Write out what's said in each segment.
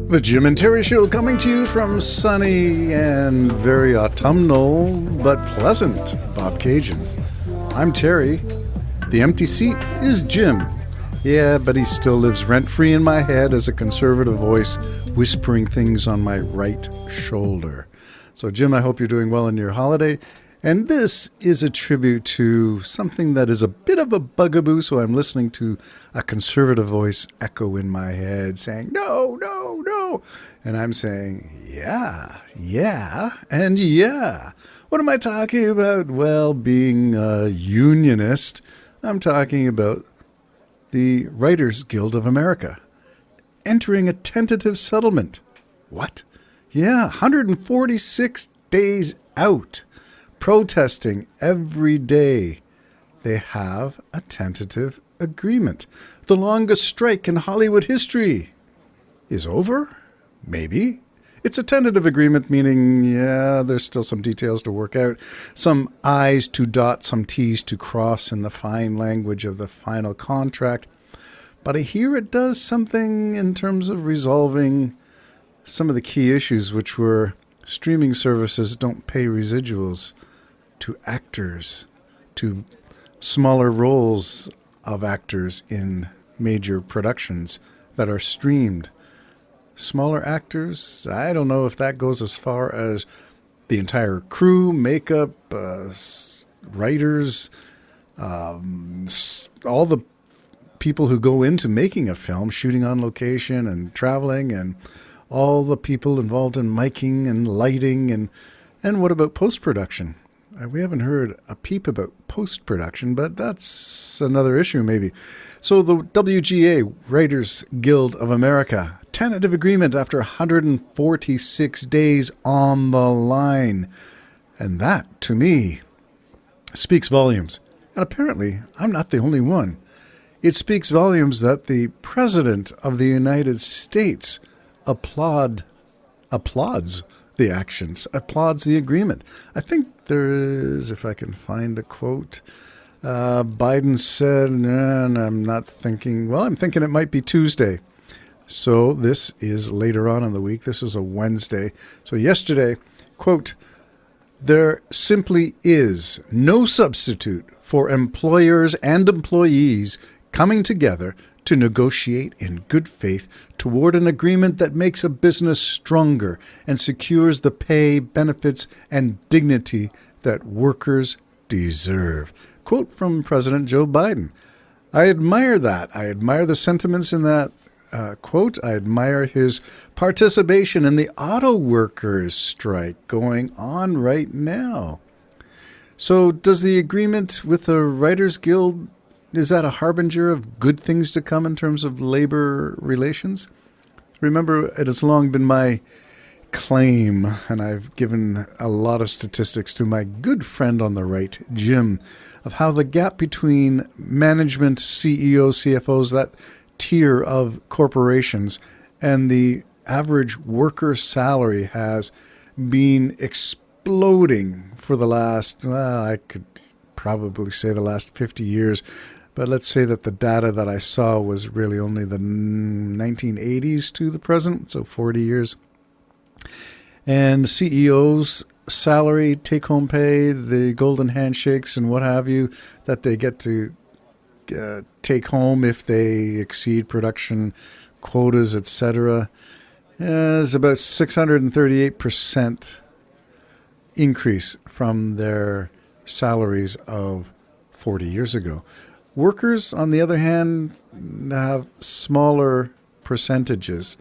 The Jim and Terry Show coming to you from sunny and very autumnal but pleasant Bobcaygeon. I'm Terry. The empty seat is Jim. Yeah, but he still lives rent-free in my head as a conservative voice whispering things on my right shoulder. So Jim, I hope you're doing well in your holiday. And this is a tribute to something that is a bit of a bugaboo, so I'm listening to a conservative voice echo in my head saying, no, no, no. And I'm saying, yeah, and yeah. What am I talking about? Well, being a unionist, I'm talking about the Writers Guild of America entering a tentative settlement. What? Yeah, 146 days out. Protesting every day. They have a tentative agreement. The longest strike in Hollywood history is over? Maybe. It's a tentative agreement, meaning, yeah, there's still some details to work out. Some I's to dot, some T's to cross in the fine language of the final contract. But I hear it does something in terms of resolving some of the key issues, which were streaming services don't pay residuals to actors, to smaller roles of actors in major productions that are streamed. Smaller actors, I don't know if that goes as far as the entire crew, makeup, writers, all the people who go into making a film, shooting on location and traveling, and all the people involved in miking and lighting, and what about post-production? We haven't heard a peep about post-production, but that's another issue maybe. So the WGA, Writers Guild of America, tentative agreement after 146 days on the line. And that, to me, speaks volumes. And apparently, I'm not the only one. It speaks volumes that the President of the United States applauds the actions, applauds the agreement. I think there is, if I can find a quote, Biden said, and I'm not thinking, well, I'm thinking it might be Tuesday. So this is later on in the week. This is a Wednesday. So yesterday, quote, there simply is no substitute for employers and employees coming together to negotiate in good faith toward an agreement that makes a business stronger and secures the pay, benefits, and dignity that workers deserve. Quote from President Joe Biden. I admire that. I admire the sentiments in that quote. I admire his participation in the auto workers' strike going on right now. So does the agreement with the Writers Guild, is that a harbinger of good things to come in terms of labor relations? Remember, it has long been my claim, and I've given a lot of statistics to my good friend on the right, Jim, of how the gap between management, CEO, CFOs, that tier of corporations, and the average worker salary has been exploding for the last, I could probably say the last 50 years. But let's say that the data that I saw was really only the 1980s to the present, so 40 years. And CEOs' salary, take-home pay, the golden handshakes and what have you, that they get to take home if they exceed production quotas, etc., is about 638% increase from their salaries of 40 years ago. Workers, on the other hand, have smaller percentages.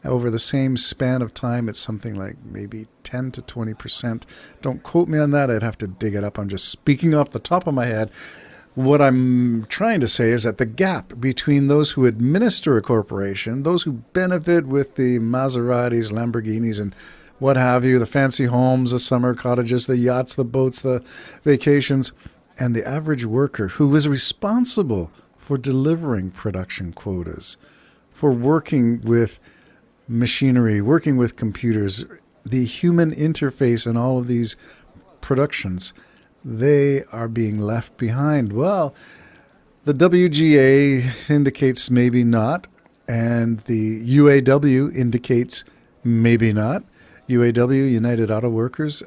Over the same span of time, it's something like maybe 10 to 20%. Don't quote me on that. I'd have to dig it up. I'm just speaking off the top of my head. What I'm trying to say is that the gap between those who administer a corporation, those who benefit with the Maseratis, Lamborghinis, and what have you, the fancy homes, the summer cottages, the yachts, the boats, the vacations, and the average worker who is responsible for delivering production quotas, for working with machinery, working with computers, the human interface in all of these productions, they are being left behind. Well, the WGA indicates maybe not, And the UAW indicates maybe not. UAW, United Auto Workers,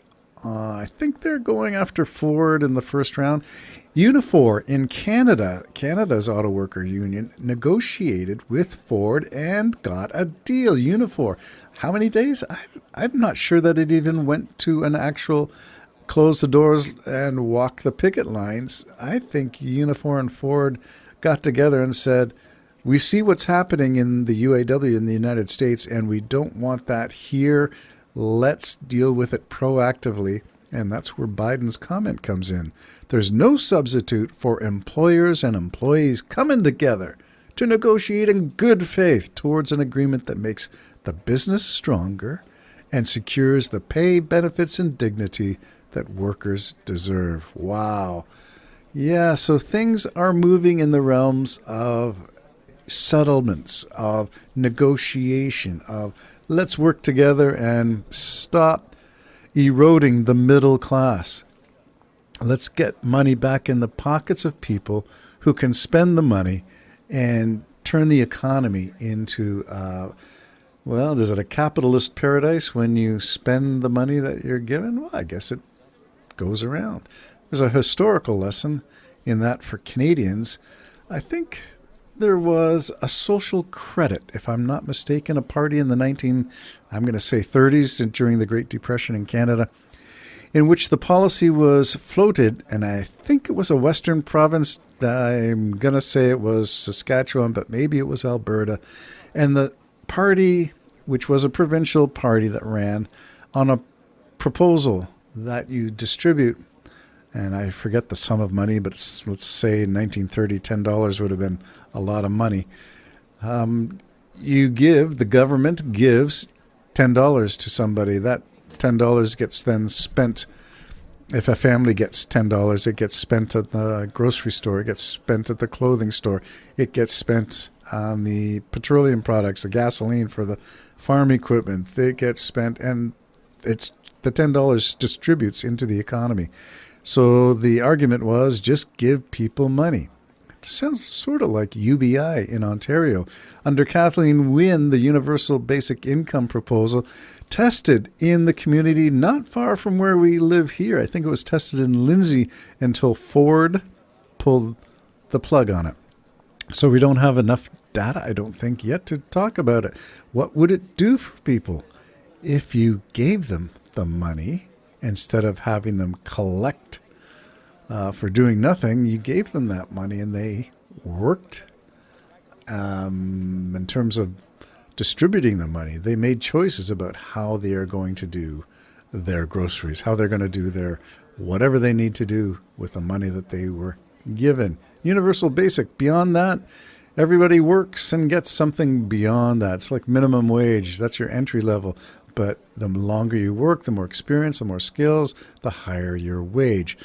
I think they're going after Ford in the first round. UNIFOR in Canada, Canada's auto worker union, negotiated with Ford and got a deal. UNIFOR, how many days? I'm not sure that it even went to an actual close the doors and walk the picket lines. I think UNIFOR and Ford got together and said, we see what's happening in the UAW in the United States, and we don't want that here. Let's deal with it proactively. And that's where Biden's comment comes in. There's no substitute for employers and employees coming together to negotiate in good faith towards an agreement that makes the business stronger and secures the pay, benefits, and dignity that workers deserve. Wow. Yeah, so things are moving in the realms of settlements, of negotiation, of let's work together and stop eroding the middle class. Let's get money back in the pockets of people who can spend the money and turn the economy into, well, is it a capitalist paradise when you spend the money that you're given? Well, I guess it goes around. There's a historical lesson in that for Canadians. I think there was a social credit, if I'm not mistaken, a party in the 30s and during the Great Depression in Canada, in which the policy was floated, and I think it was a Western province. I'm going to say it was Saskatchewan, but maybe it was Alberta. And the party, which was a provincial party that ran on a proposal that you distribute, and I forget the sum of money, but let's say in 1930, $10 would have been a lot of money. The government gives $10 to somebody. That $10 gets then spent. If a family gets $10, it gets spent at the grocery store. It gets spent at the clothing store. It gets spent on the petroleum products, the gasoline for the farm equipment. It gets spent, and it's the $10 distributes into the economy. So the argument was just give people money. It sounds sort of like UBI in Ontario. Under Kathleen Wynne, the Universal Basic Income proposal tested in the community not far from where we live here. I think it was tested in Lindsay until Ford pulled the plug on it. So we don't have enough data, I don't think, yet to talk about it. What would it do for people if you gave them the money instead of having them collect for doing nothing? You gave them that money and they worked in terms of distributing the money. They made choices about how they are going to do their groceries, how they're going to do their whatever they need to do with the money that they were given. Universal basic. Beyond that, everybody works and gets something beyond that. It's like minimum wage. That's your entry level. But the longer you work, the more experience, the more skills, the higher your wage.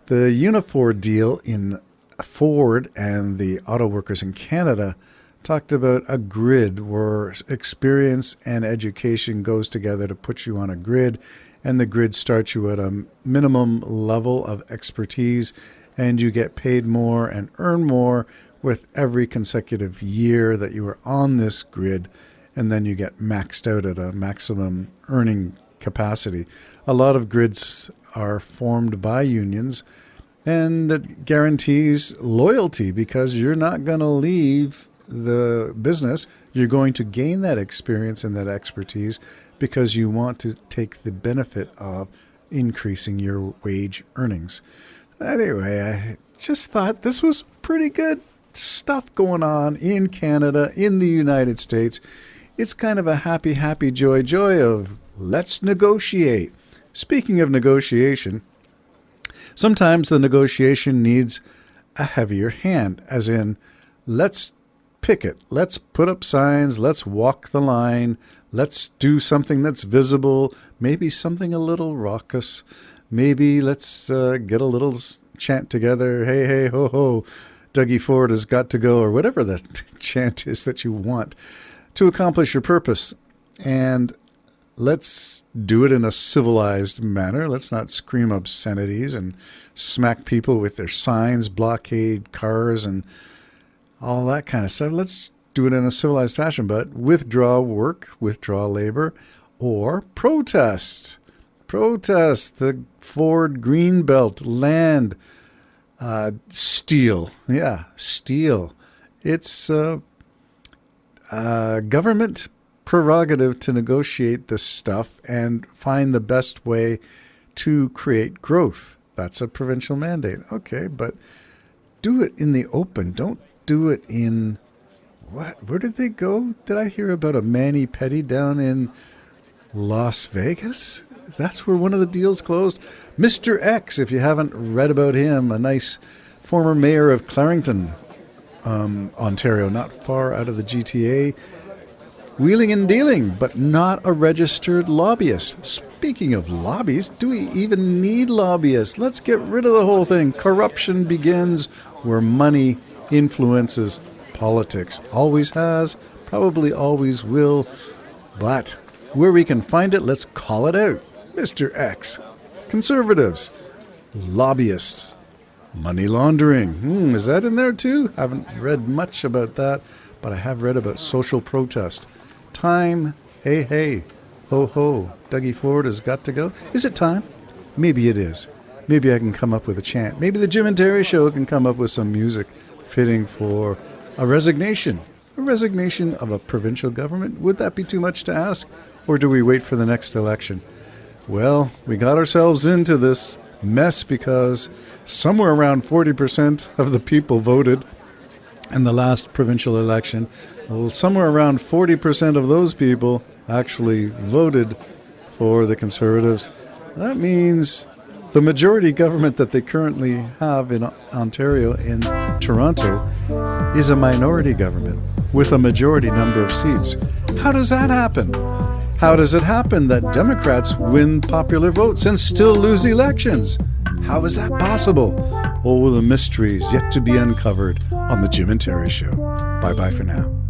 The UNIFOR deal in Ford and the auto workers in Canada talked about a grid where experience and education goes together to put you on a grid, and the grid starts you at a minimum level of expertise, and you get paid more and earn more with every consecutive year that you are on this grid, and then you get maxed out at a maximum earning capacity. A lot of grids are formed by unions, and it guarantees loyalty because you're not going to leave the business. You're going to gain that experience and that expertise because you want to take the benefit of increasing your wage earnings. Anyway, I just thought this was pretty good stuff going on in Canada, in the United States. It's kind of a happy, happy, joy of let's negotiate. Speaking of negotiation, sometimes the negotiation needs a heavier hand, as in, let's picket, let's put up signs, let's walk the line, let's do something that's visible, maybe something a little raucous, maybe let's get a little chant together, hey, hey, ho, ho, Dougie Ford has got to go, or whatever the chant is that you want to accomplish your purpose. And let's do it in a civilized manner. Let's not scream obscenities and smack people with their signs, blockade cars, and all that kind of stuff. Let's do it in a civilized fashion, but withdraw work, withdraw labor, or protest. Protest the Ford Greenbelt land, steal. Yeah, steal. It's government prerogative to negotiate this stuff and find the best way to create growth. That's a provincial mandate. Okay, but do it in the open. Don't do it in what? Where did they go? Did I hear about a mani-pedi down in Las Vegas? That's where one of the deals closed. Mr. X, if you haven't read about him, a nice former mayor of Clarington, Ontario, not far out of the GTA, wheeling and dealing, but not a registered lobbyist. Speaking of lobbyists, do we even need lobbyists? Let's get rid of the whole thing. Corruption begins where money influences politics. Always has, probably always will, but where we can find it, let's call it out. Mr. X, conservatives, lobbyists, money laundering. Is that in there too? Haven't read much about that, but I have read about social protest. Time, hey, hey, ho, ho, Dougie Ford has got to go. Is it time? Maybe it is. Maybe I can come up with a chant. Maybe the Jim and Terry Show can come up with some music fitting for a resignation. A resignation of a provincial government? Would that be too much to ask? Or do we wait for the next election? Well, we got ourselves into this mess because somewhere around 40% of the people voted in the last provincial election. Well, somewhere around 40% of those people actually voted for the Conservatives. That means the majority government that they currently have in Ontario, in Toronto, is a minority government with a majority number of seats. How does that happen? How does it happen that Democrats win popular votes and still lose elections? How is that possible? Oh, the mysteries yet to be uncovered on the Jim and Terry Show. Bye-bye for now.